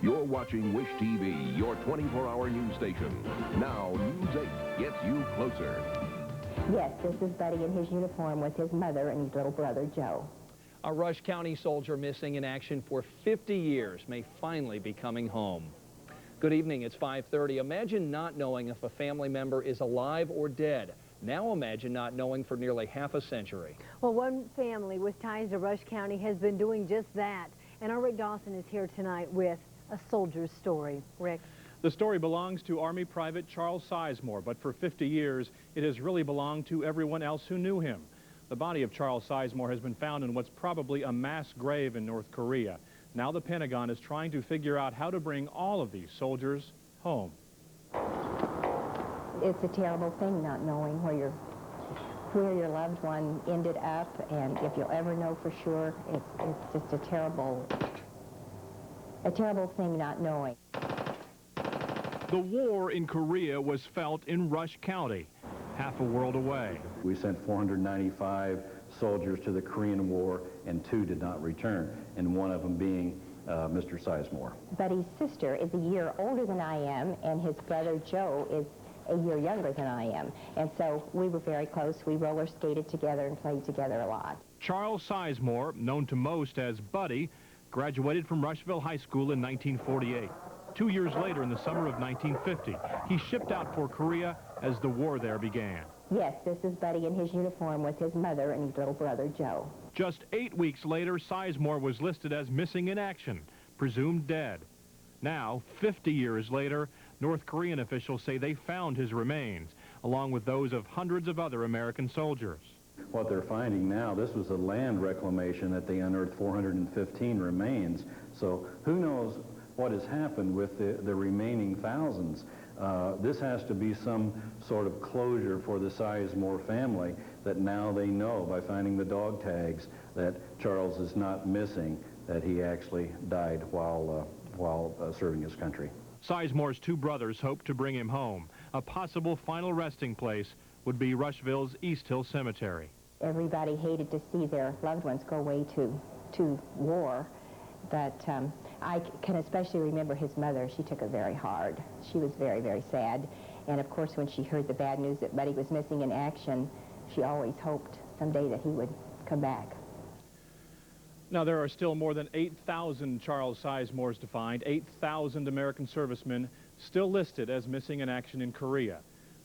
You're watching Wish TV, your 24-hour news station. Now, News 8 gets you closer. Yes, this is Buddy in his uniform with his mother and his little brother, Joe. A Rush County soldier missing in action for 50 years may finally be coming home. Good evening, it's 5:30. Imagine not knowing if a family member is alive or dead. Now imagine not knowing for nearly half a century. Well, one family with ties to Rush County has been doing just that. And our Rick Dawson is here tonight with a soldier's story. Rick. The story belongs to Army Private Charles Sizemore, but for 50 years, it has really belonged to everyone else who knew him. The body of Charles Sizemore has been found in what's probably a mass grave in North Korea. Now the Pentagon is trying to figure out how to bring all of these soldiers home. It's a terrible thing not knowing where your loved one ended up, and if you'll ever know for sure, it's just a terrible thing not knowing. The war in Korea was felt in Rush County, half a world away. We sent 495 soldiers to the Korean War, and 2 did not return, and one of them being Mr. Sizemore. Buddy's sister is a year older than I am, and his brother Joe is a year younger than I am. And so we were very close. We roller skated together and played together a lot. Charles Sizemore, known to most as Buddy, graduated from Rushville High School in 1948. 2 years later, in the summer of 1950, he shipped out for Korea as the war there began. Yes, this is Buddy in his uniform with his mother and his little brother Joe. Just 8 weeks later, Sizemore was listed as missing in action, presumed dead. Now, 50 years later, North Korean officials say they found his remains, along with those of hundreds of other American soldiers. What they're finding now, this was a land reclamation that they unearthed 415 remains. So who knows what has happened with the remaining thousands. This has to be some sort of closure for the Sizemore family, that now they know by finding the dog tags that Charles is not missing, that he actually died while serving his country. Sizemore's 2 brothers hope to bring him home. A possible final resting place would be Rushville's East Hill Cemetery. Everybody hated to see their loved ones go away to war, but I can especially remember his mother. She took it very hard. She was very, very sad. And of course, when she heard the bad news that Buddy was missing in action, she always hoped someday that he would come back. Now, there are still more than 8,000 Charles Sizemores to find, 8,000 American servicemen still listed as missing in action in Korea.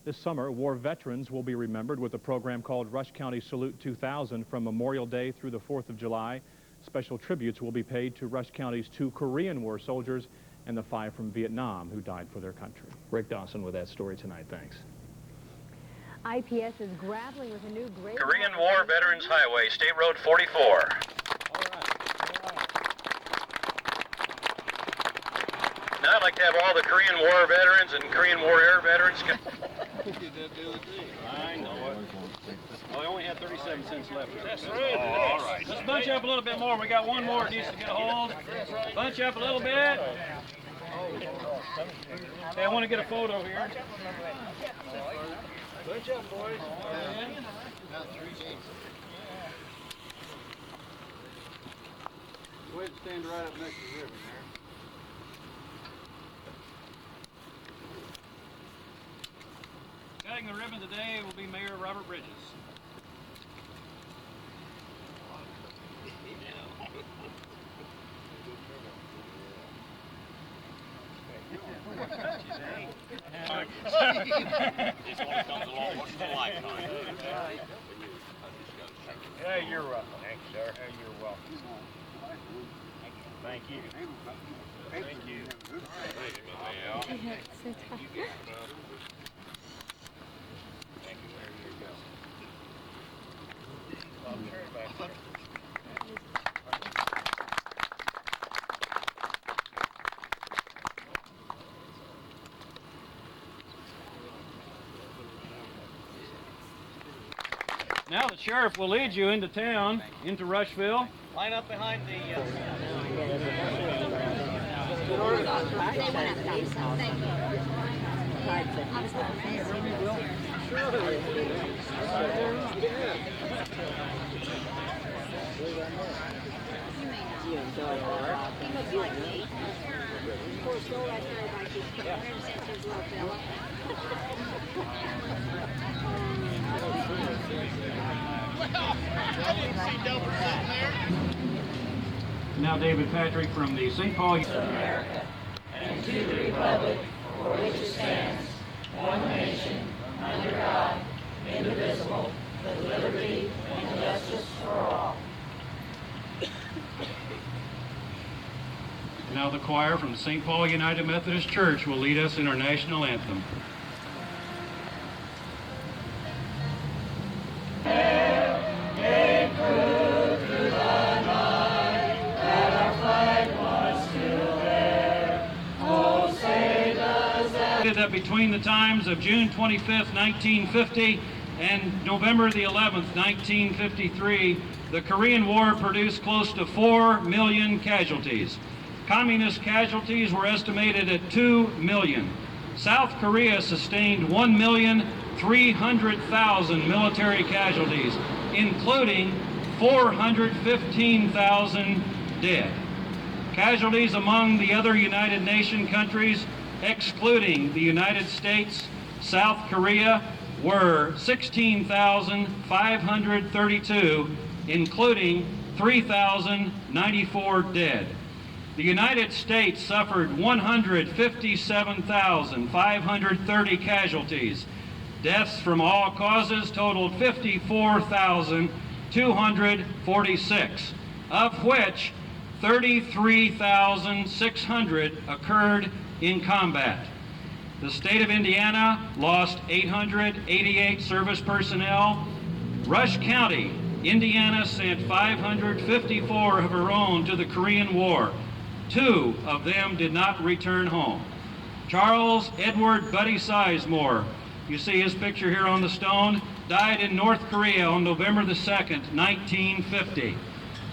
This summer, war veterans will be remembered with a program called Rush County Salute 2000 from Memorial Day through the 4th of July. Special tributes will be paid to Rush County's 2 Korean War soldiers and the 5 from Vietnam who died for their country. Rick Dawson with that story tonight. Thanks. IPS is grappling with a new grade. Korean War Veterans Highway, State Road 44. Now I'd like to have all the Korean War veterans and Korean War air veterans. I know it. Oh, we only had 37 cents left. That's right. All right. Let's bunch up a little bit more. We got one more that needs to get a hold. Bunch up a little bit. Hey, I want to get a photo here. Bunch up, boys. Go ahead and stand right up next to the ribbon there. Cutting the ribbon today will be Mayor Robert Bridges. This one comes along once in a lifetime. Yeah, you're welcome. Thank you, sir. Yeah, you're welcome. Thank you. Thank you. Thank you. Now the sheriff will lead you into town, into Rushville. Line up behind the... You enjoy art. Now David Patrick from the St. Paul. America, and to the republic for which it stands, one nation, under God, indivisible, with liberty and justice for all. Now the choir from St. Paul United Methodist Church will lead us in our national anthem. That between the times of June 25th, 1950 and November the 11th, 1953, the Korean War produced close to 4 million casualties. Communist casualties were estimated at 2 million. South Korea sustained 1,300,000 military casualties, including 415,000 dead. Casualties among the other United Nations countries, excluding the United States, South Korea, were 16,532, including 3,094 dead. The United States suffered 157,530 casualties. Deaths from all causes totaled 54,246, of which 33,600 occurred in combat. The state of Indiana lost 888 service personnel. Rush County, Indiana, sent 554 of her own to the Korean War. 2 of them did not return home. Charles Edward Buddy Sizemore, you see his picture here on the stone, died in North Korea on November the 2nd, 1950.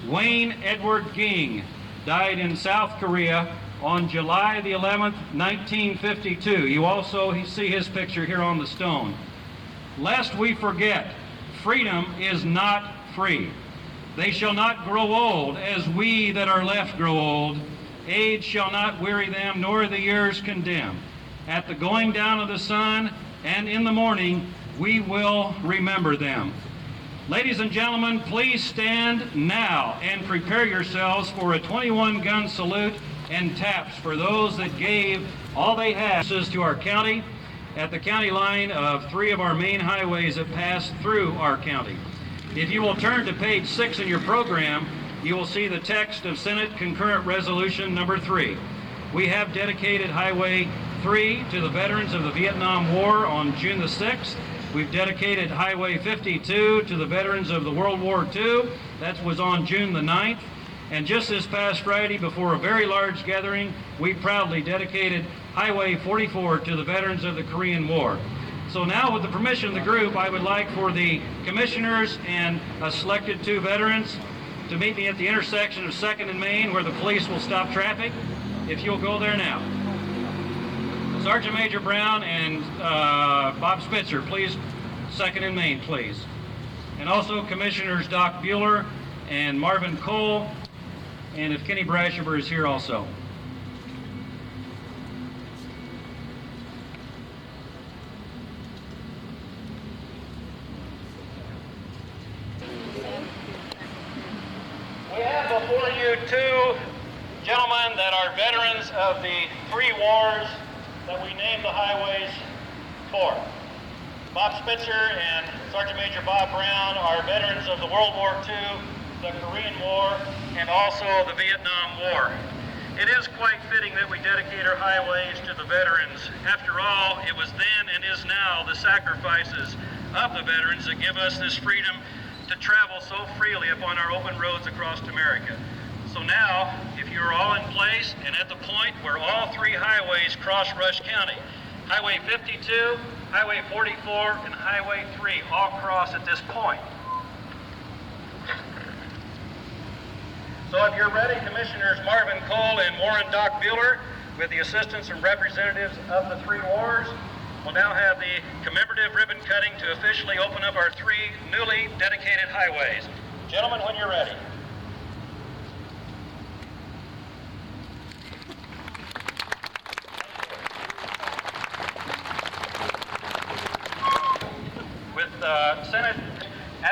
Wayne Edward Ging died in South Korea on July the 11th, 1952. You also see his picture here on the stone. Lest we forget, freedom is not free. They shall not grow old as we that are left grow old. Age shall not weary them, nor the years condemn. At the going down of the sun and in the morning, we will remember them. Ladies and gentlemen, please stand now and prepare yourselves for a 21-gun salute and taps for those that gave all they had to our county at the county line of 3 of our main highways that pass through our county. If you will turn to page 6 in your program, you will see the text of Senate Concurrent Resolution number 3. We have dedicated Highway 3 to the veterans of the Vietnam War on June the 6th. We've dedicated Highway 52 to the veterans of the World War II. That was on June the 9th. And just this past Friday, before a very large gathering, we proudly dedicated Highway 44 to the veterans of the Korean War. So now, with the permission of the group, I would like for the commissioners and a selected 2 veterans to meet me at the intersection of 2nd and Main, where the police will stop traffic. If you'll go there now. Sergeant Major Brown and Bob Spitzer, please, 2nd and Main, please. And also Commissioners Doc Bueller and Marvin Cole, and if Kenny Brashever is here also. We have before you 2 gentlemen that are veterans of the 3 wars that we named the highways for. Bob Spitzer and Sergeant Major Bob Brown are veterans of the World War II, the Korean War, and also the Vietnam War. It is quite fitting that we dedicate our highways to the veterans. After all, it was then and is now the sacrifices of the veterans that give us this freedom to travel so freely upon our open roads across America. So now, if you're all in place and at the point where all 3 highways cross Rush County, Highway 52, Highway 44, and Highway 3 all cross at this point. So if you're ready, Commissioners Marvin Cole and Warren Doc Bueller, with the assistance from representatives of the 3 wars, will now have the commemorative ribbon cutting to officially open up our 3 newly dedicated highways. Gentlemen, when you're ready.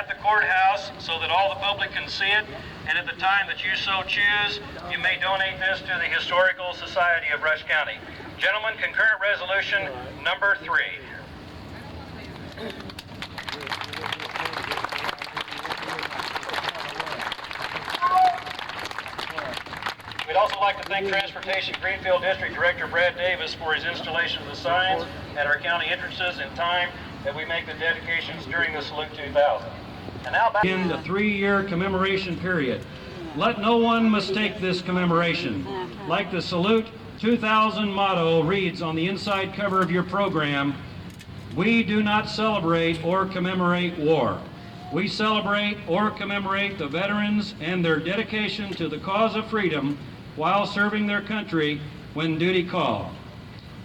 at the courthouse so that all the public can see it, and at the time that you so choose, you may donate this to the Historical Society of Rush County. Gentlemen, concurrent resolution number 3. We'd also like to thank Transportation Greenfield District Director Brad Davis for his installation of the signs at our county entrances in time that we make the dedications during the Salute 2000. And now back in the 3-year commemoration period. Let no one mistake this commemoration. Like the Salute 2000 motto reads on the inside cover of your program, we do not celebrate or commemorate war. We celebrate or commemorate the veterans and their dedication to the cause of freedom while serving their country when duty called.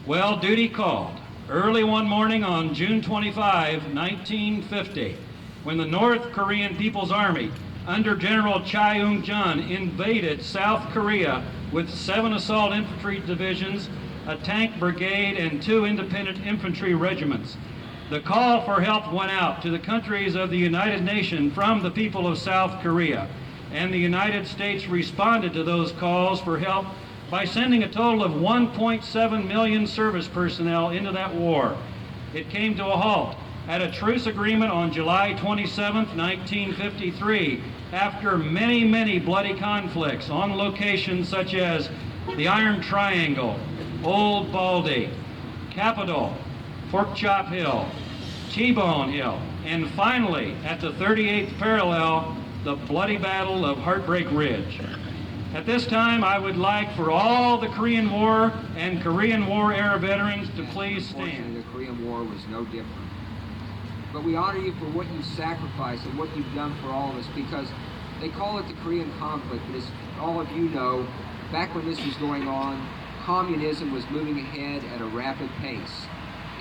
Well, duty called. Early one morning on June 25, 1950, when the North Korean People's Army under General Cha Eun-jun invaded South Korea with 7 assault infantry divisions, a tank brigade, and 2 independent infantry regiments. The call for help went out to the countries of the United Nations from the people of South Korea, and the United States responded to those calls for help by sending a total of 1.7 million service personnel into that war. It came to a halt at a truce agreement on July 27, 1953, after many, many bloody conflicts on locations such as the Iron Triangle, Old Baldy, Capitol, Pork Chop Hill, T-Bone Hill, and finally, at the 38th parallel, the bloody Battle of Heartbreak Ridge. At this time, I would like for all the Korean War and Korean War era veterans to please stand. Unfortunately, the Korean War was no different. But we honor you for what you sacrificed and what you've done for all of us, because they call it the Korean conflict, but as all of you know, back when this was going on, communism was moving ahead at a rapid pace.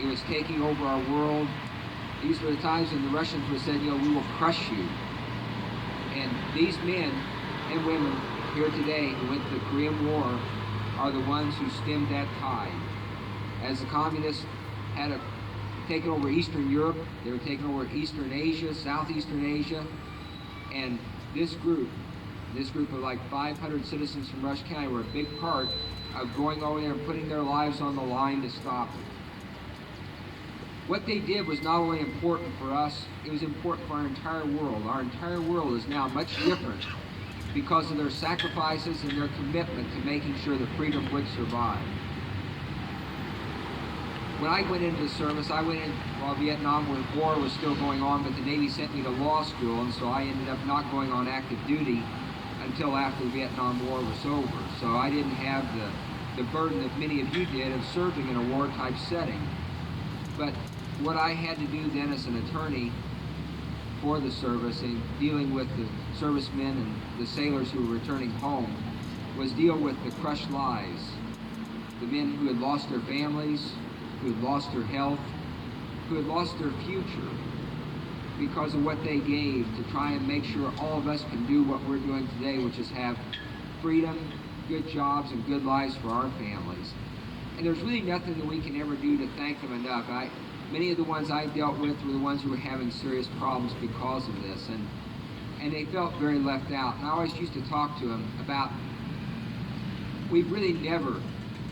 It was taking over our world. These were the times when the Russians would say, we will crush you. And these men and women here today who went to the Korean War are the ones who stemmed that tide. As the communists had taken over Eastern Europe, they were taking over Eastern Asia, Southeastern Asia, and this group of like 500 citizens from Rush County were a big part of going over there and putting their lives on the line to stop it. What they did was not only important for us, it was important for our entire world. Our entire world is now much different because of their sacrifices and their commitment to making sure that freedom would survive. When I went into the service, I went in while Vietnam War was still going on, but the Navy sent me to law school, and so I ended up not going on active duty until after the Vietnam War was over. So I didn't have the burden that many of you did of serving in a war-type setting. But what I had to do then as an attorney for the service and dealing with the servicemen and the sailors who were returning home was deal with the crushed lives. The men who had lost their families, who had lost their health, who had lost their future because of what they gave to try and make sure all of us can do what we're doing today, which is have freedom, good jobs, and good lives for our families. And there's really nothing that we can ever do to thank them enough. Many of the ones I dealt with were the ones who were having serious problems because of this, and they felt very left out. And I always used to talk to them about, we've really never,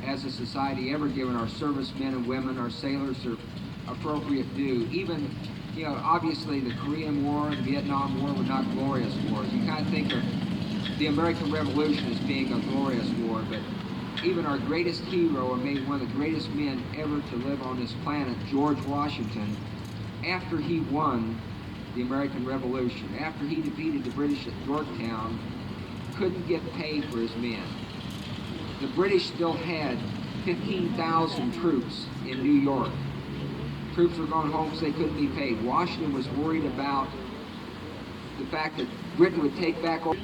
as a society, ever given our servicemen and women, our sailors, their appropriate due. Even, obviously the Korean War and the Vietnam War were not glorious wars. You kind of think of the American Revolution as being a glorious war, but even our greatest hero, and maybe one of the greatest men ever to live on this planet, George Washington, after he won the American Revolution, after he defeated the British at Yorktown, couldn't get paid for his men. The British still had 15,000 troops in New York. Troops were going home because they couldn't be paid. Washington was worried about the fact that Britain would take back over.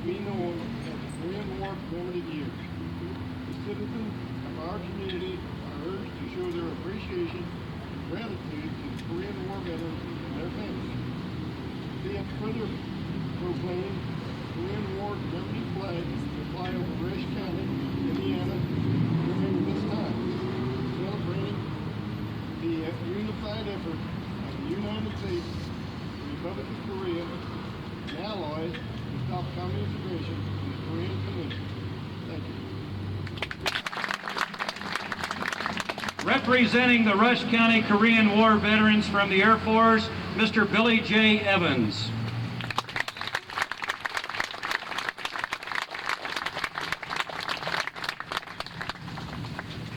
We know that the Korean War for many years. The citizens of our community are urged to show their appreciation and gratitude to the Korean War veterans and their families. They have further proclaimed the Korean War commemorative flag to fly over Rush County, Indiana, during this time, celebrating the unified effort of the United States to Republic of Korea and allies to stop communist aggression in the Korean Peninsula. Thank you. Representing the Rush County Korean War veterans from the Air Force, Mr. Billy J. Evans.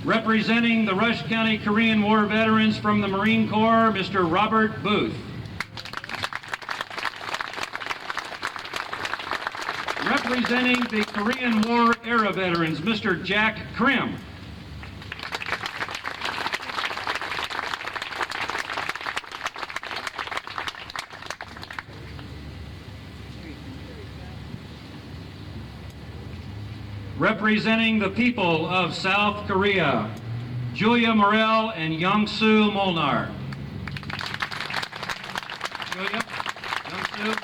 Representing the Rush County Korean War veterans from the Marine Corps, Mr. Robert Booth. Representing the Korean War era veterans, Mr. Jack Krim. Representing the people of South Korea, Julia Morel and Young-Soo Molnar. Julia, Young-Soo.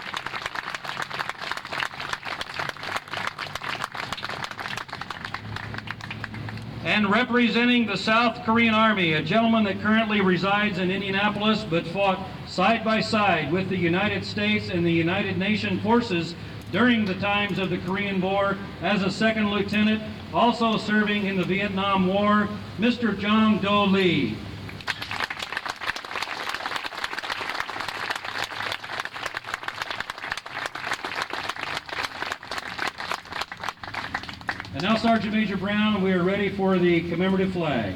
And representing the South Korean Army, a gentleman that currently resides in Indianapolis but fought side by side with the United States and the United Nations forces during the times of the Korean War as a second lieutenant, also serving in the Vietnam War, Mr. Jong Do Lee. And now, Sergeant Major Brown, we are ready for the commemorative flag.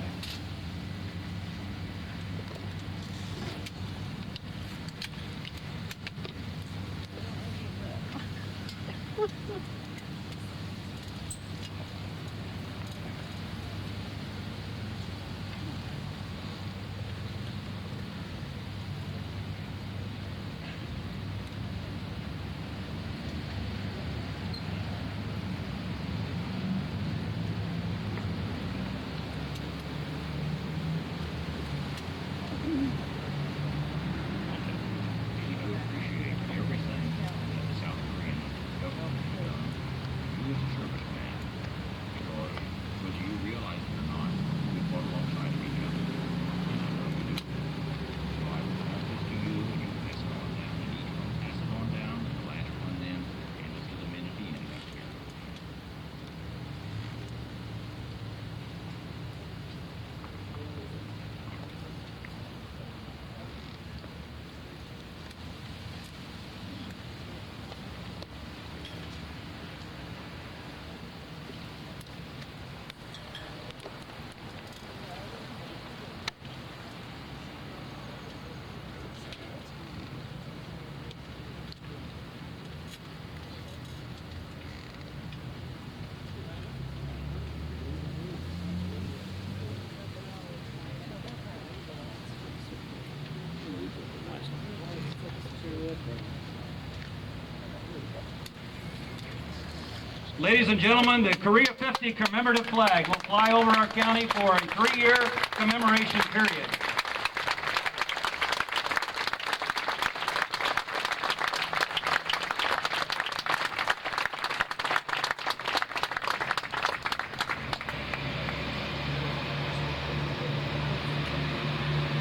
Ladies and gentlemen, the Korea 50 commemorative flag will fly over our county for a 3-year commemoration period.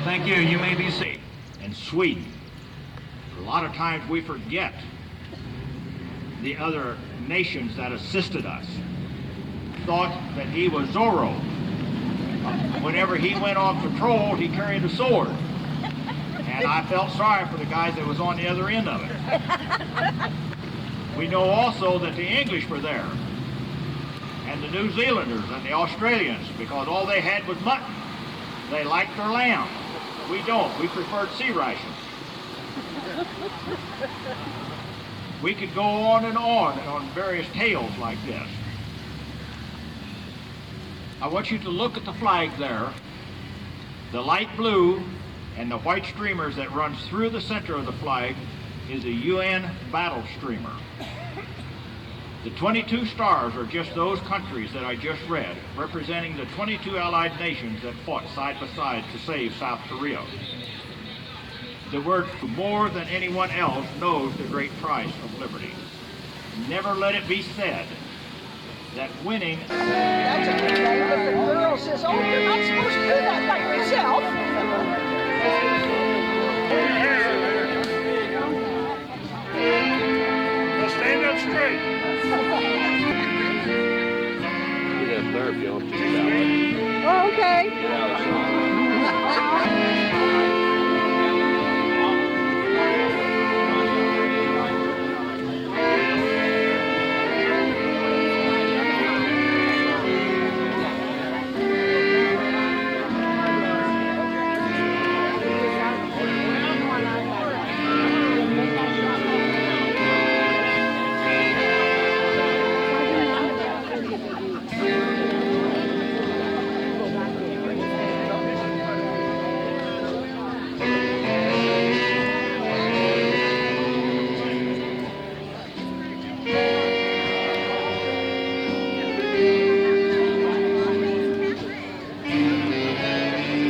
Thank you. You may be seated. And Sweden. A lot of times we forget the other nations that assisted us. Thought that he was Zorro. Whenever he went on patrol, he carried a sword. And I felt sorry for the guys that was on the other end of it. We know also that the English were there, and the New Zealanders and the Australians, because all they had was mutton. They liked their lamb. We don't. We preferred sea rations. We could go on various tales like this. I want you to look at the flag there. The light blue and the white streamers that runs through the center of the flag is a UN battle streamer. The 22 stars are just those countries that I just read, representing the 22 allied nations that fought side by side to save South Korea. The word more than anyone else knows the great price of liberty. Never let it be said that winning... That's a good thing, but the girl says, oh, you're not supposed to do that by yourself.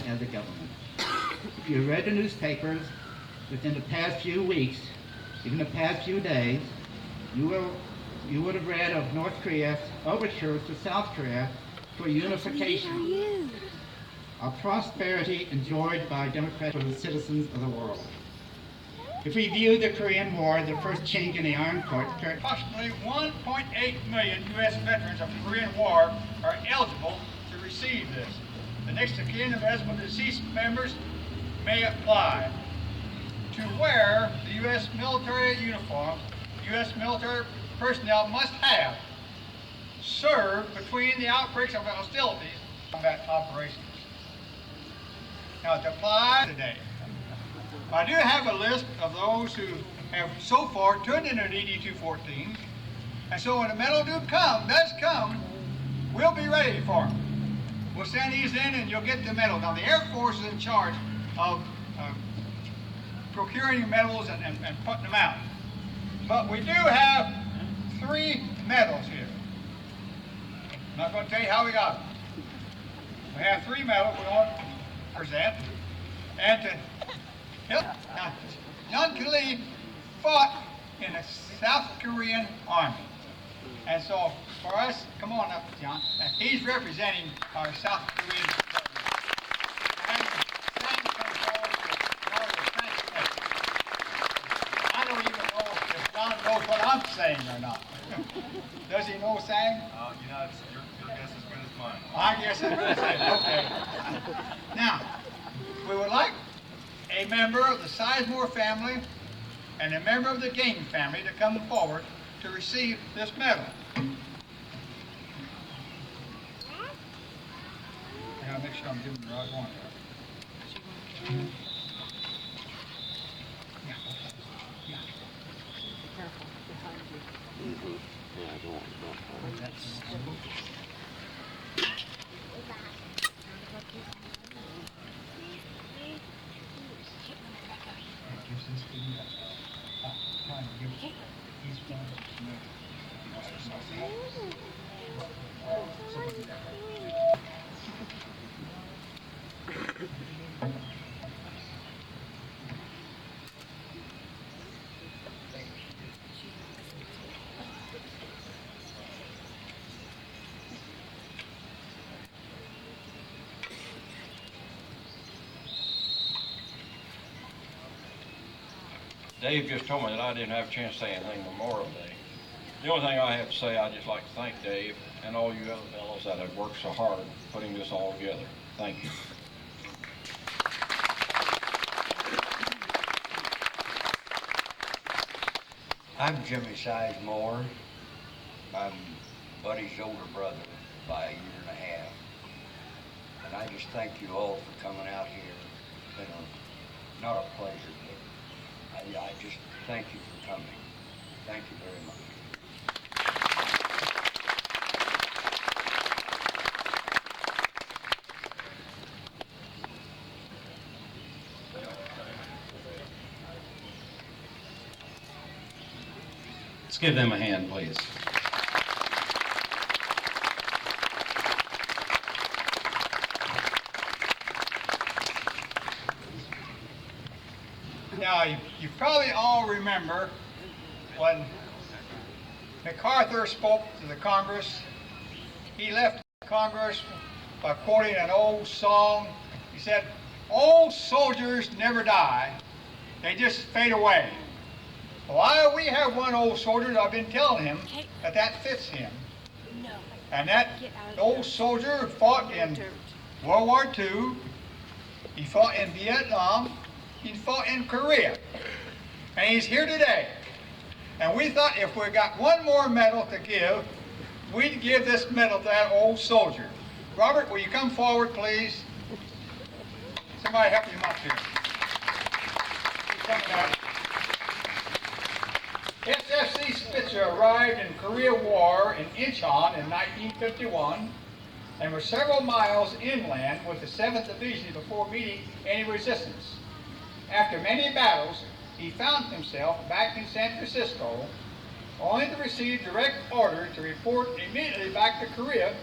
As a government. If you read the newspapers within the past few weeks, even the past few days, you would have read of North Korea's overtures to South Korea for unification. A prosperity enjoyed by Democrats for the citizens of the world. If we view the Korean War, the first chink in the Iron Curtain, approximately 1.8 million U.S. veterans of the Korean War are eligible to receive this. The next of kin of eligible deceased members may apply to wear the U.S. military uniform. U.S. military personnel must have served between the outbreaks of hostilities and combat operations. Now, to apply today, I do have a list of those who have so far turned in their DD-214, and so when the medal does come, we'll be ready for them. We'll send these in and you'll get the medal. Now, the Air Force is in charge of procuring medals and putting them out. But we do have 3 medals here. I'm not going to tell you how we got them. We have 3 medals we want to present. And to help. Now, Young Klee fought in the South Korean Army. And so, for us, come on up, John. He's representing our South Korean I don't even know if John knows what I'm saying or not. Does he know saying? You know, your guess is as good as mine. I guess it's good as mine. Okay. Now, we would like a member of the Sizemore family and a member of the Ging family to come forward to receive this medal. I gotta make sure I'm giving the right one. Dave just told me that I didn't have a chance to say anything Memorial Day. The only thing I have to say, I'd just like to thank Dave and all you other fellows that have worked so hard putting this all together. Thank you. I'm Jimmy Sizemore. I'm Buddy's older brother by a year and a half. And I just thank you all for coming out here. It's been not a pleasure, but I just thank you for coming. Thank you very much. Let's give them a hand, please. Now, you probably all remember when MacArthur spoke to the Congress. He left Congress by quoting an old song. He said, "Old soldiers never die, they just fade away." Well, we have one old soldier that I've been telling him that fits him. And that old soldier fought in World War II, he fought in Vietnam, he fought in Korea, and he's here today. And we thought if we got one more medal to give, we'd give this medal to that old soldier. Robert, will you come forward, please? Somebody help him up here. SFC Spitzer arrived in Korea War in Incheon in 1951 and was several miles inland with the 7th Division before meeting any resistance. After many battles, he found himself back in San Francisco, only to receive direct order to report immediately back to Korea,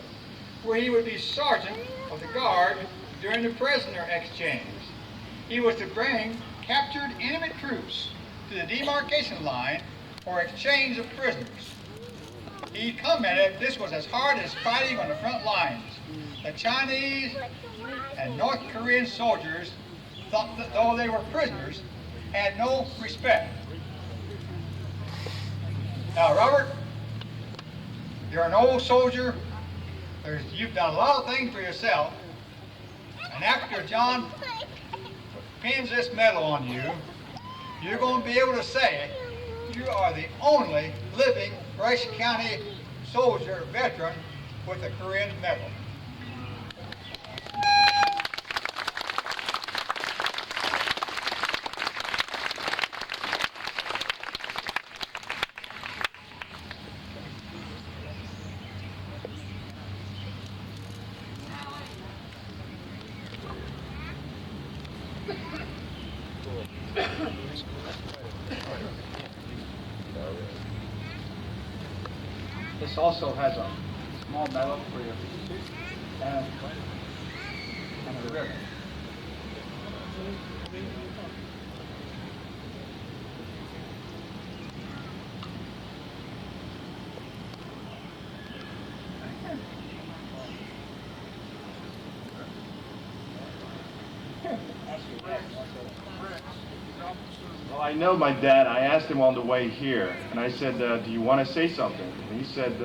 where he would be sergeant of the guard during the prisoner exchange. He was to bring captured enemy troops to the demarcation line for exchange of prisoners. He commented this was as hard as fighting on the front lines. The Chinese and North Korean soldiers, thought that though they were prisoners, had no respect. Now, Robert, you're an old soldier. You've done a lot of things for yourself. And after John pins this medal on you, you're going to be able to say you are the only living Rush County soldier veteran with a Korean medal. This also has a small medal for your and a ribbon. Well, I know my dad. I asked him on the way here, and I said, do you want to say something? And he said,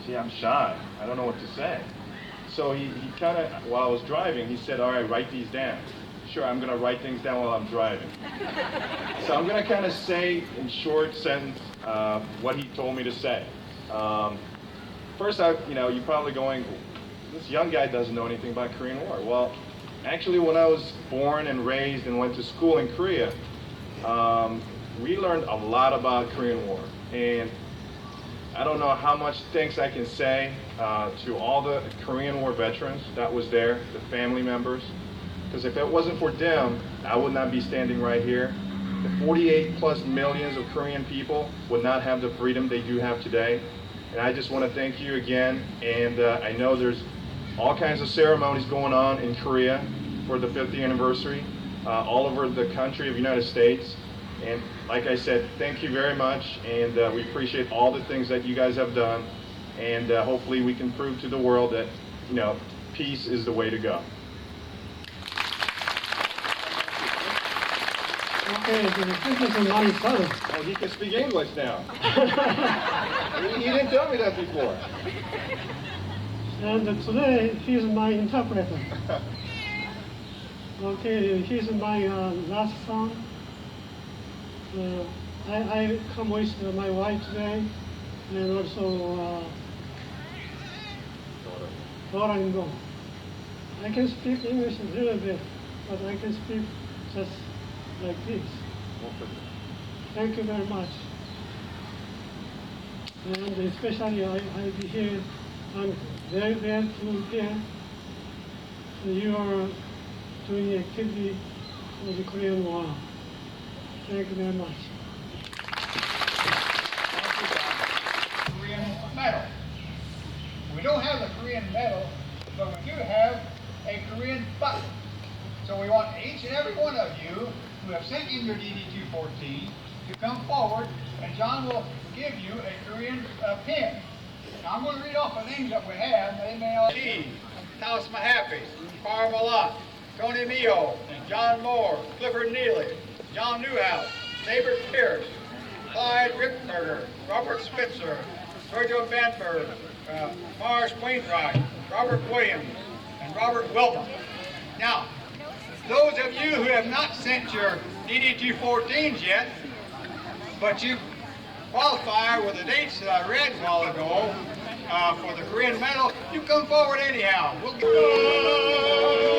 gee, I'm shy. I don't know what to say. So he kind of, while I was driving, he said, all right, write these down. Sure, I'm going to write things down while I'm driving. So I'm going to kind of say in short sentence what he told me to say. First, you're probably going, this young guy doesn't know anything about Korean War. Well, actually, when I was born and raised and went to school in Korea, we learned a lot about Korean War. And I don't know how much thanks I can say to all the Korean War veterans that was there, the family members. Because if it wasn't for them, I would not be standing right here. The 48 plus millions of Korean people would not have the freedom they do have today. And I just want to thank you again. And I know there's all kinds of ceremonies going on in Korea for the 50th anniversary, all over the country of the United States. And like I said, thank you very much, and we appreciate all the things that you guys have done, and hopefully we can prove to the world that, peace is the way to go. Okay, this is my son. Oh, he can speak English now. He didn't tell me that before. And today, he's my interpreter. Okay, he's my last son. I come with my wife today, and also daughter-in-law. I can speak English a little bit, but I can speak just like this. Thank you very much. And especially I'll be here. I'm very glad to hear you are doing activity for the Korean War. Thank you very much. Korean medal. We don't have the Korean medal, but we do have a Korean button. So we want each and every one of you who have sent in your DD-214 to come forward, and John will give you a Korean pin. Now I'm going to read off the names that we have. They may all be Talis Mahaffey, Par Malat, Tony Miho, John Moore, Clifford Neely, John Newhouse, David Pierce, Clyde Rickberger, Robert Spitzer, Virgil Banford, Mars Wainwright, Robert Williams, and and Robert Wilton. Now, those of you who have not sent your DD-214s yet, but you qualify with the dates that I read a while ago for the Korean Medal, you come forward anyhow. We'll